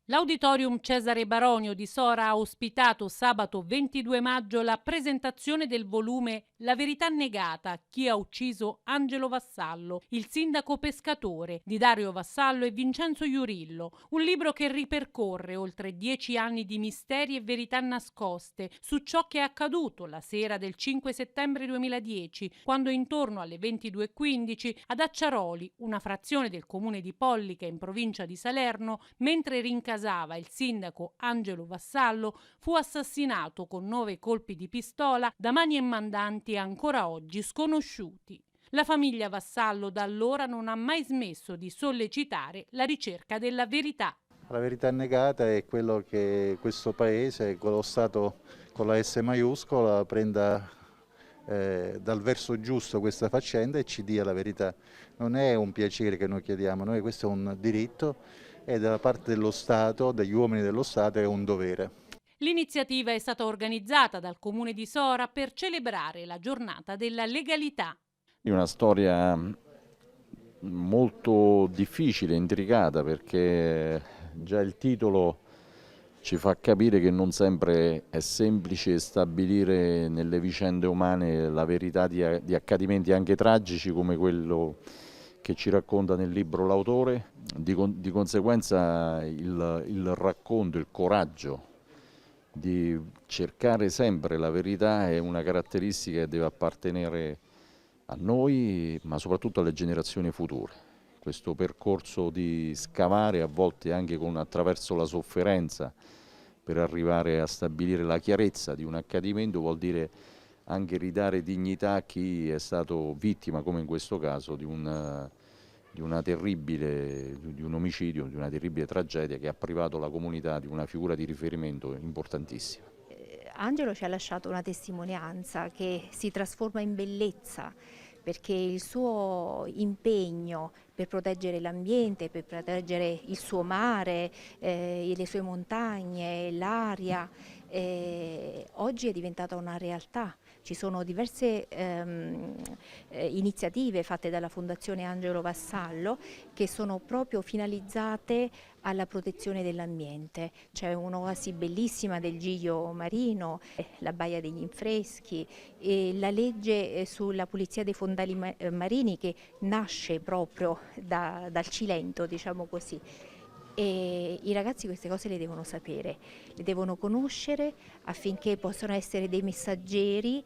L'Auditorium Cesare Baronio di Sora ha ospitato sabato 22 maggio la presentazione del volume La verità negata, chi ha ucciso Angelo Vassallo, il sindaco pescatore di Dario Vassallo e Vincenzo Iurillo, un libro che ripercorre oltre 10 anni di misteri e verità nascoste su ciò che è accaduto la sera del 5 settembre 2010, quando intorno alle 22:15 ad Acciaroli, una frazione del comune di Pollica in provincia di Salerno, mentre rincasava il sindaco Angelo Vassallo, fu assassinato con 9 colpi di pistola da mani e mandanti ancora oggi sconosciuti. La famiglia Vassallo da allora non ha mai smesso di sollecitare la ricerca della verità. La verità negata è quello che questo Paese, con lo Stato con la S maiuscola, prenda dal verso giusto questa faccenda e ci dia la verità. Non è un piacere che noi chiediamo, noi questo è un diritto e da parte dello Stato, degli uomini dello Stato, è un dovere. L'iniziativa è stata organizzata dal Comune di Sora per celebrare la giornata della legalità. È una storia molto difficile, intricata, perché già il titolo ci fa capire che non sempre è semplice stabilire nelle vicende umane la verità di accadimenti anche tragici come quello che ci racconta nel libro l'autore. Di conseguenza il racconto, il coraggio di cercare sempre la verità è una caratteristica che deve appartenere a noi, ma soprattutto alle generazioni future. Questo percorso di scavare, a volte anche attraverso la sofferenza, per arrivare a stabilire la chiarezza di un accadimento, vuol dire anche ridare dignità a chi è stato vittima, come in questo caso, di un omicidio, di una terribile tragedia che ha privato la comunità di una figura di riferimento importantissima. Angelo ci ha lasciato una testimonianza che si trasforma in bellezza, perché il suo impegno per proteggere l'ambiente, per proteggere il suo mare, le sue montagne, l'aria, oggi è diventata una realtà. Ci sono diverse iniziative fatte dalla Fondazione Angelo Vassallo che sono proprio finalizzate alla protezione dell'ambiente. C'è un'oasi bellissima del Giglio marino, la Baia degli Infreschi, e la legge sulla pulizia dei fondali marini che nasce proprio dal Cilento, diciamo così. E i ragazzi queste cose le devono sapere, le devono conoscere affinché possano essere dei messaggeri,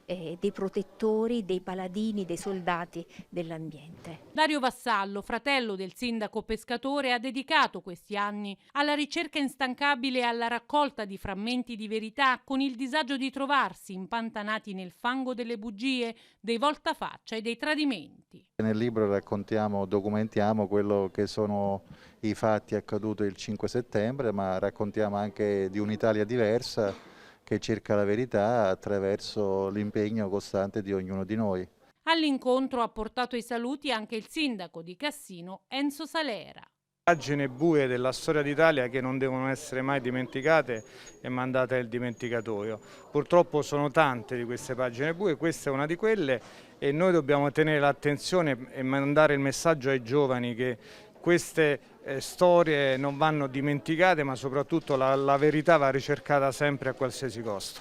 dei protettori, dei paladini, dei soldati dell'ambiente. Dario Vassallo, fratello del sindaco pescatore, ha dedicato questi anni alla ricerca instancabile e alla raccolta di frammenti di verità, con il disagio di trovarsi impantanati nel fango delle bugie, dei voltafaccia e dei tradimenti. Nel libro raccontiamo, documentiamo quello che sono i fatti accaduti il 5 settembre, ma raccontiamo anche di un'Italia diversa che cerca la verità attraverso l'impegno costante di ognuno di noi. All'incontro ha portato i saluti anche il sindaco di Cassino, Enzo Salera. Pagine buie della storia d'Italia che non devono essere mai dimenticate e mandate nel dimenticatoio. Purtroppo sono tante di queste pagine buie, questa è una di quelle e noi dobbiamo tenere l'attenzione e mandare il messaggio ai giovani che queste storie non vanno dimenticate, ma soprattutto la verità va ricercata sempre a qualsiasi costo.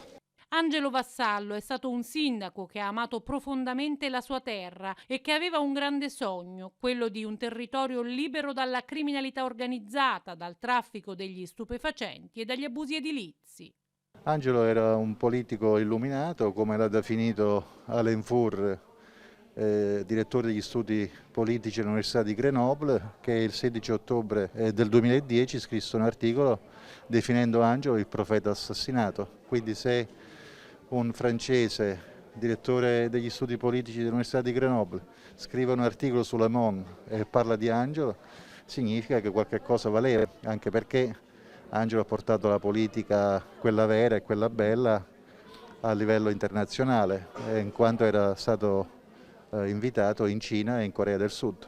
Angelo Vassallo è stato un sindaco che ha amato profondamente la sua terra e che aveva un grande sogno, quello di un territorio libero dalla criminalità organizzata, dal traffico degli stupefacenti e dagli abusi edilizi. Angelo era un politico illuminato, come l'ha definito Alain Fur, direttore degli studi politici all'Università di Grenoble, che il 16 ottobre del 2010 scrisse un articolo definendo Angelo il profeta assassinato. Quindi se un francese, direttore degli studi politici dell'Università di Grenoble, scrive un articolo su Le Monde e parla di Angelo, significa che qualche cosa valeva, anche perché Angelo ha portato la politica, quella vera e quella bella, a livello internazionale, in quanto era stato invitato in Cina e in Corea del Sud.